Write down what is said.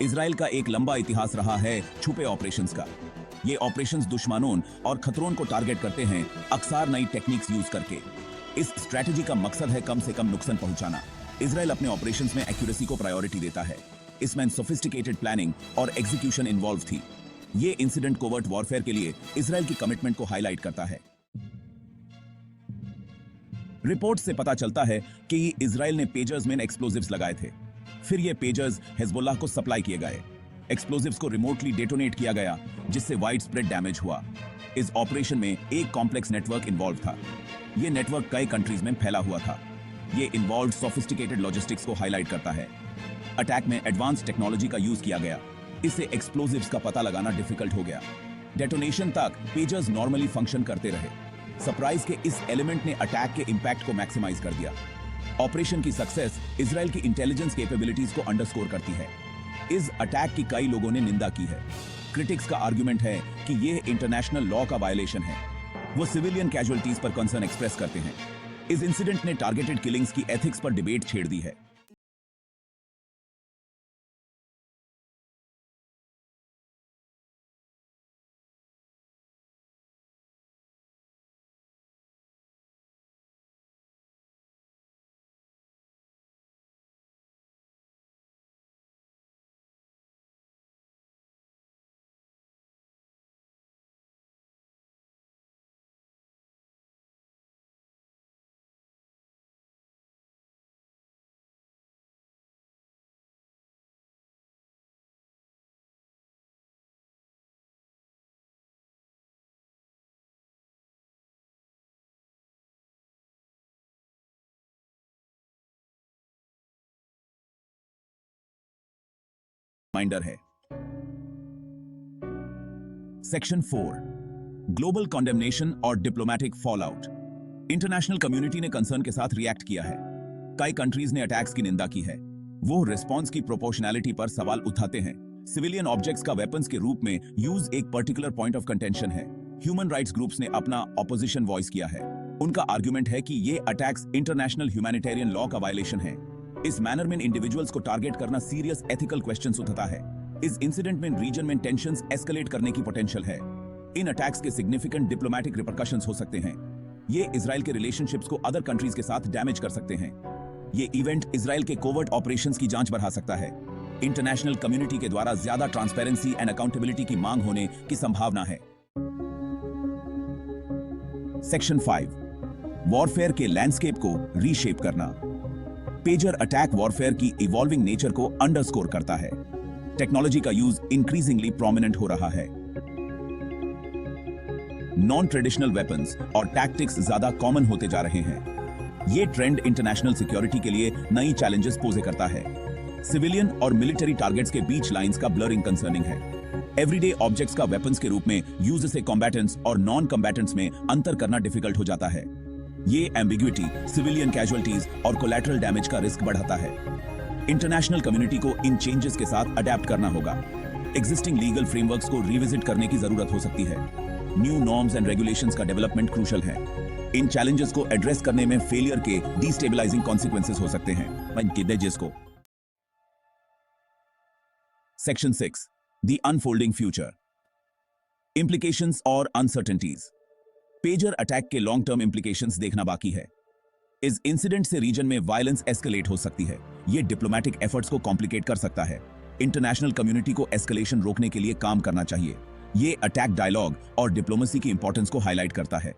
Israel का एक लंबा इतिहास रहा है छुपे ऑपरेशंस का। ये ऑपरेशंस दुश्मनों और खतरों को टारगेट करते हैं, अक्सर नई टेक्निक्स यूज करके। इस स्ट्रेटजी का मकसद है कम से कम नुकसान पहुंचाना। इजराइल अपने ऑपरेशंस में एक्यूरेसी को प्रायोरिटी देता है। इसमें सोफिस्टिकेटेड प्लानिंग और एग्जीक्यूशन इन्वॉल्व थी। ये इंसिडेंट कोवर्ट वॉरफेयर के लिए इजराइल की कमिटमेंट को हाईलाइट करता है। रिपोर्ट से पता चलता है कि इजराइल ने पेजर्स में एक्सप्लोजिव्स लगाए थे। फिर ये पेजर्स हिजबुल्लाह को सप्लाई किए गए। एक्सप्लोजिव्स को रिमोटली डेटोनेट किया गया, जिससे वाइड स्प्रेड डैमेज हुआ। इस ऑपरेशन में एक कॉम्प्लेक्स नेटवर्क इन्वॉल्व था। यह नेटवर्क कई कंट्रीज में फैला हुआ था। ये इन्वॉल्व सोफिस्टिकेटेड लॉजिस्टिक्स को हाईलाइट करता है। अटैक में एडवांस टेक्नोलॉजी का यूज किया गया। इससे एक्सप्लोजिव्स का पता लगाना डिफिकल्ट हो गया। डेटोनेशन तक पेजर्स नॉर्मली फंक्शन करते रहे। सरप्राइज के इस एलिमेंट ने अटैक के इंपैक्ट को मैक्सिमाइज कर दिया। ऑपरेशन की सक्सेस इजराइल की इंटेलिजेंस कैपेबिलिटीज को अंडरस्कोर करती है। इस अटैक की कई लोगों ने निंदा की है। क्रिटिक्स का आर्गुमेंट है कि यह इंटरनेशनल लॉ का वायलेशन है। वो सिविलियन कैजुअलिटीज पर कंसर्न एक्सप्रेस करते हैं। इस इंसिडेंट ने टारगेटेड किलिंग्स की एथिक्स पर डिबेट छेड़ दी है। रिमाइंडर है। सेक्शन 4, ग्लोबल कॉन्डेमनेशन और डिप्लोमैटिक फॉलआउट। इंटरनेशनल कम्युनिटी ने कंसर्न के साथ रिएक्ट किया है। कई कंट्रीज ने अटैक्स की निंदा की है। वो रिस्पांस की प्रोपोर्शनैलिटी पर सवाल उठाते हैं। सिविलियन ऑब्जेक्ट्स का वेपन्स के रूप में यूज एक पर्टिकुलर पॉइंट ऑफ कंटेंशन है। ह्यूमन राइट्स ग्रुप्स ने अपना ऑपोजिशन वॉइस किया है। उनका आर्गुमेंट है कि ये अटैक्स इंटरनेशनल ह्यूमैनिटेरियन लॉ का वायलेशन है। इस मैनर में इंडिविजुअल्स को टारगेट करना सीरियस एथिकल क्वेश्चंस उठाता है। इस इंसिडेंट में रीजन में टेंशंस एस्केलेट करने की पोटेंशियल है। इन अटैक्स के सिग्निफिकेंट डिप्लोमैटिक रिपरकशंस हो सकते हैं। ये इजराइल के रिलेशनशिप्स को अदर कंट्रीज के साथ डैमेज कर सकते हैं। ये इवेंट इजराइल के कोवर्ट ऑपरेशंस की जांच बढ़ा सकता है। इंटरनेशनल कम्युनिटी के द्वारा ज्यादा ट्रांसपेरेंसी एंड अकाउंटेबिलिटी की मांग होने की संभावना है। सेक्शन 5, वॉरफेयर के लैंडस्केप को रीशेप करना। पेजर अटैक वॉरफेयर की इवॉल्विंग नेचर को अंडरस्कोर करता है। टेक्नोलॉजी का यूज इंक्रीजिंगली प्रोमिनेंट हो रहा है। नॉन ट्रेडिशनल वेपन्स और टैक्टिक्स ज्यादा कॉमन होते जा रहे हैं। ये ट्रेंड इंटरनेशनल सिक्योरिटी के लिए नई चैलेंजेस पोज करता है। सिविलियन और मिलिट्री टारगेट्स के बीच लाइंस का ब्लरिंग कंसर्निंग है। एवरीडे ऑब्जेक्ट्स का वेपन्स के रूप में यूज से कॉम्बैटेंट्स और नॉन कॉम्बैटेंट्स में अंतर करना डिफिकल्ट हो जाता है। ये एम्बिग्युइटी सिविलियन कैजुअलिटीज और कोलैटरल डैमेज का रिस्क बढ़ाता है। इंटरनेशनल कम्युनिटी को इन चेंजेस के साथ अडेप्ट करना होगा। एग्जिस्टिंग लीगल फ्रेमवर्क्स को रिविजिट करने की जरूरत हो सकती है। न्यू नॉर्म्स एंड रेगुलेशंस का डेवलपमेंट क्रूशल है। इन चैलेंजेस को एड्रेस करने में फेलियर के डिस्टेबलाइजिंग कॉन्सिक्वेंसेस हो सकते हैं। Section 6, the unfolding future, implications और अनसर्टेनिटीज। पेजर अटैक के लॉन्ग टर्म इंप्लीकेशंस देखना बाकी है। इस इंसिडेंट से रीजन में वायलेंस एस्केलेट हो सकती है। यह डिप्लोमैटिक एफर्ट्स को कॉम्प्लिकेट कर सकता है। इंटरनेशनल कम्युनिटी को एस्केलेशन रोकने के लिए काम करना चाहिए। यह अटैक डायलॉग और डिप्लोमेसी की इंपॉर्टेंस को हाईलाइट करता है।